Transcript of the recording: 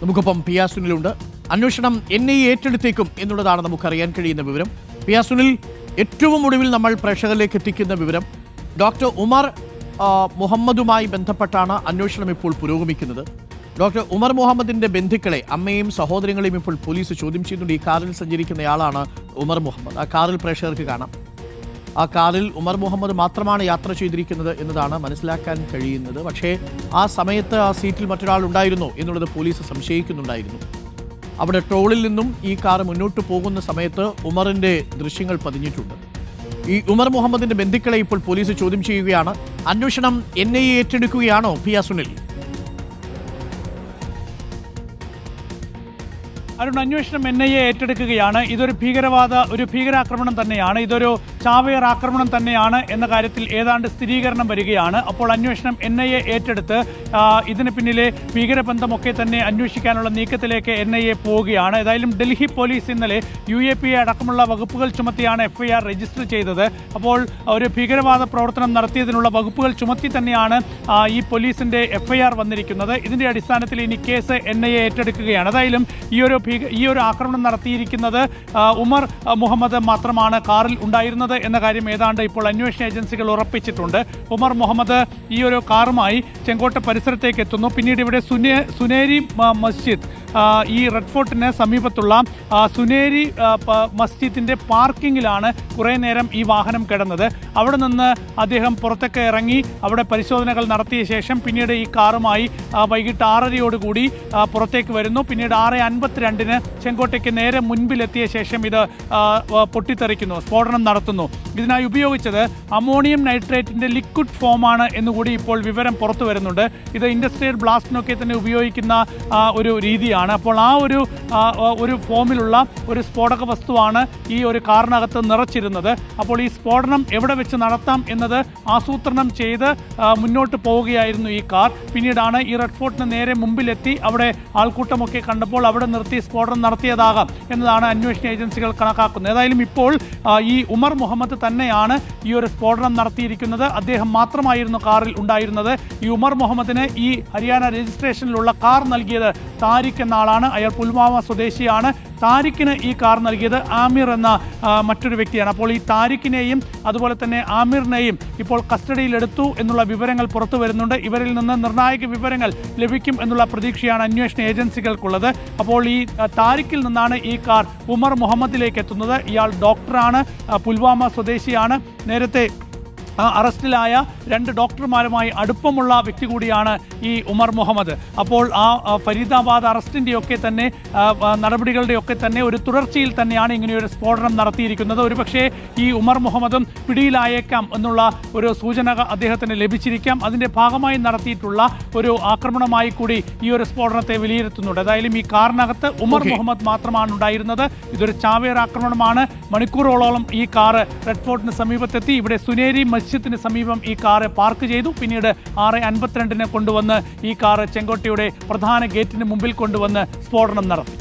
നമുക്കൊപ്പം പിയാ സുനിലുണ്ട്. അന്വേഷണം NIA ഏറ്റെടുത്തേക്കും എന്നുള്ളതാണ് നമുക്കറിയാൻ കഴിയുന്ന വിവരം. പിയാ സുനിൽ, ഏറ്റവും ഒടുവിൽ നമ്മൾ പ്രേക്ഷകരിലേക്ക് എത്തിക്കുന്ന വിവരം, ഡോക്ടർ ഉമർ മുഹമ്മദുമായി ബന്ധപ്പെട്ടാണ് അന്വേഷണം ഇപ്പോൾ പുരോഗമിക്കുന്നത്. ഡോക്ടർ ഉമർ മുഹമ്മദിന്റെ ബന്ധുക്കളെ, അമ്മയും സഹോദരങ്ങളെയും ഇപ്പോൾ പോലീസ് ചോദ്യം ചെയ്യുന്നുണ്ട്. ഈ കാറിൽ സഞ്ചരിക്കുന്നയാളാണ് ഉമർ മുഹമ്മദ്. ആ കാറിൽ പ്രേക്ഷകർക്ക് കാണാം. ആ കാറിൽ ഉമർ മുഹമ്മദ് മാത്രമാണ് യാത്ര ചെയ്തിരിക്കുന്നത് എന്നതാണ് മനസ്സിലാക്കാൻ കഴിയുന്നത്. പക്ഷേ ആ സമയത്ത് ആ സീറ്റിൽ മറ്റൊരാൾ ഉണ്ടായിരുന്നോ എന്നുള്ളത് പോലീസ് സംശയിക്കുന്നുണ്ടായിരുന്നു. അവിടെ ടോളിൽ നിന്നും ഈ കാർ മുന്നോട്ട് പോകുന്ന സമയത്ത് ഉമറിൻ്റെ ദൃശ്യങ്ങൾ പതിഞ്ഞിട്ടുണ്ട്. ഈ ഉമർ മുഹമ്മദിന്റെ ബന്ധുക്കളെ ഇപ്പോൾ പോലീസ് ചോദ്യം ചെയ്യുകയാണ്. അന്വേഷണം NIA ഏറ്റെടുക്കുകയാണോ പിയാ സുനിൽ? അന്വേഷണം NIA ഏറ്റെടുക്കുകയാണ്. ഇതൊരു ഭീകരാക്രമണം തന്നെയാണ്, ഇതൊരു ചാവേർ ആക്രമണം തന്നെയാണ് എന്ന കാര്യത്തിൽ ഏതാണ്ട് സ്ഥിരീകരണം വരികയാണ്. അപ്പോൾ അന്വേഷണം NIA ഏറ്റെടുത്ത് ഇതിന് പിന്നിലെ ഭീകരബന്ധമൊക്കെ തന്നെ അന്വേഷിക്കാനുള്ള നീക്കത്തിലേക്ക് NIA പോവുകയാണ്. ഏതായാലും ഡൽഹി പോലീസ് ഇന്നലെ UAPA അടക്കമുള്ള വകുപ്പുകൾ ചുമത്തിയാണ് FIR രജിസ്റ്റർ ചെയ്തത്. അപ്പോൾ ഒരു ഭീകരവാദ പ്രവർത്തനം നടത്തിയതിനുള്ള വകുപ്പുകൾ ചുമത്തി തന്നെയാണ് ഈ പോലീസിന്റെ FIR വന്നിരിക്കുന്നത്. ഇതിന്റെ അടിസ്ഥാനത്തിൽ ഇനി കേസ് NIA ഏറ്റെടുക്കുകയാണ്. ഏതായാലും ഈ ഒരു ആക്രമണം നടത്തിയിരിക്കുന്നത് ഉമർ മുഹമ്മദ് മാത്രമാണ് കാറിൽ ഉണ്ടായിരുന്നത് എന്ന കാര്യം ഏതാണ്ട് ഇപ്പോൾ അന്വേഷണ ഏജൻസികൾ ഉറപ്പിച്ചിട്ടുണ്ട്. ഉമർ മുഹമ്മദ് ഈ ഒരു കാറുമായി ചെങ്കോട്ട പരിസരത്തേക്ക് എത്തുന്നു. പിന്നീട് ഇവിടെ സുനേരി മസ്ജിദ്, ഈ റെഡ് ഫോർട്ടിന് സമീപത്തുള്ള സുനേരി മസ്ജിദിൻ്റെ പാർക്കിങ്ങിലാണ് കുറേ നേരം ഈ വാഹനം കിടന്നത്. അവിടെ നിന്ന് അദ്ദേഹം പുറത്തേക്ക് ഇറങ്ങി അവിടെ പരിശോധനകൾ നടത്തിയ ശേഷം പിന്നീട് ഈ കാറുമായി വൈകിട്ട് 6:30 പുറത്തേക്ക് വരുന്നു. പിന്നീട് 6:52 ചെങ്കോട്ടയ്ക്ക് നേരെ മുൻപിലെത്തിയ ശേഷം ഇത് പൊട്ടിത്തെറിക്കുന്നു, സ്ഫോടനം നടത്തുന്നു. ഇതിനായി ഉപയോഗിച്ചത് അമോണിയം നൈട്രേറ്റിൻ്റെ ലിക്വിഡ് ഫോമാണ് എന്നുകൂടി ഇപ്പോൾ വിവരം പുറത്തു വരുന്നുണ്ട്. ഇത് ഇൻഡസ്ട്രിയൽ ബ്ലാസ്റ്റിനൊക്കെ തന്നെ ഉപയോഗിക്കുന്ന ഒരു രീതിയാണ്. അപ്പോൾ ആ ഒരു ഫോമിലുള്ള ഒരു സ്ഫോടക വസ്തുവാണ് ഈ ഒരു കാറിനകത്ത് നിറച്ചിരുന്നത്. അപ്പോൾ ഈ സ്ഫോടനം എവിടെ വെച്ച് നടത്താം എന്നത് ആസൂത്രണം ചെയ്ത് മുന്നോട്ട് പോവുകയായിരുന്നു ഈ കാർ. പിന്നീടാണ് ഈ റെഡ് ഫോർട്ടിന് നേരെ മുമ്പിലെത്തി അവിടെ ആൾക്കൂട്ടമൊക്കെ കണ്ടപ്പോൾ അവിടെ നിർത്തി സ്ഫോടനം നടത്തിയതാകാം എന്നതാണ് അന്വേഷണ ഏജൻസികൾ കണക്കാക്കുന്നത്. ഏതായാലും ഇപ്പോൾ ഈ ഉമർ മുഹമ്മദ് തന്നെയാണ് ഈ ഒരു സ്ഫോടനം നടത്തിയിരിക്കുന്നത്. അദ്ദേഹം മാത്രമായിരുന്നു കാറിൽ ഉണ്ടായിരുന്നത്. ഈ ഉമർ മുഹമ്മദിന് ഈ ഹരിയാന രജിസ്ട്രേഷനിലുള്ള കാർ നൽകിയത് താരിഖ് എന്ന ആളാണ്. അയാൾ പുൽവാമ സ്വദേശിയാണ്. താരിഖിന് ഈ കാർ നൽകിയത് ആമിർ എന്ന മറ്റൊരു വ്യക്തിയാണ്. അപ്പോൾ ഈ താരിഖിനെയും അതുപോലെ തന്നെ ആമിറിനെയും ഇപ്പോൾ കസ്റ്റഡിയിലെടുത്തു എന്നുള്ള വിവരങ്ങൾ പുറത്തു വരുന്നുണ്ട്. ഇവരിൽ നിന്ന് നിർണായക വിവരങ്ങൾ ലഭിക്കും എന്നുള്ള പ്രതീക്ഷയാണ് അന്വേഷണ ഏജൻസികൾക്കുള്ളത്. അപ്പോൾ ഈ താരിഖിൽ നിന്നാണ് ഈ കാർ ഉമർ മുഹമ്മദിലേക്ക് എത്തുന്നത്. ഇയാൾ ഡോക്ടറാണ്, പുൽവാമ സ്വദേശിയാണ്. നേരത്തെ അറസ്റ്റിലായ 2 ഡോക്ടർമാരുമായി അടുപ്പമുള്ള വ്യക്തി കൂടിയാണ് ഈ ഉമർ മുഹമ്മദ്. അപ്പോൾ ഫരീദാബാദ് അറസ്റ്റിൻ്റെയൊക്കെ തന്നെ നടപടികളുടെയൊക്കെ തന്നെ ഒരു തുടർച്ചയിൽ തന്നെയാണ് ഇങ്ങനെയൊരു സ്ഫോടനം നടത്തിയിരിക്കുന്നത്. ഒരുപക്ഷേ ഈ ഉമർ മുഹമ്മദും പിടിയിലായേക്കാം എന്നുള്ള ഒരു സൂചന അദ്ദേഹത്തിന് ലഭിച്ചിരിക്കാം. അതിൻ്റെ ഭാഗമായി നടത്തിയിട്ടുള്ള ഒരു ആക്രമണമായി കൂടി ഈ ഒരു സ്ഫോടനത്തെ വിലയിരുത്തുന്നുണ്ട്. ഏതായാലും ഈ കാറിനകത്ത് ഉമർ മുഹമ്മദ് മാത്രമാണ് ഉണ്ടായിരുന്നത്. ഇതൊരു ചാവേർ ആക്രമണമാണ്. മണിക്കൂറോളം ഈ കാറ് റെഡ് ഫോർട്ടിന് സമീപത്തെത്തി. ഇവിടെ സുനേരി മസ്ജിദിന് സമീപം ഈ കാറ് പാർക്ക് ചെയ്തു. പിന്നീട് 6:52 കൊണ്ടുവന്ന് ഈ കാറ് ചെങ്കോട്ടയുടെ പ്രധാന ഗേറ്റിന് മുമ്പിൽ കൊണ്ടുവന്ന് സ്ഫോടനം നടത്തി.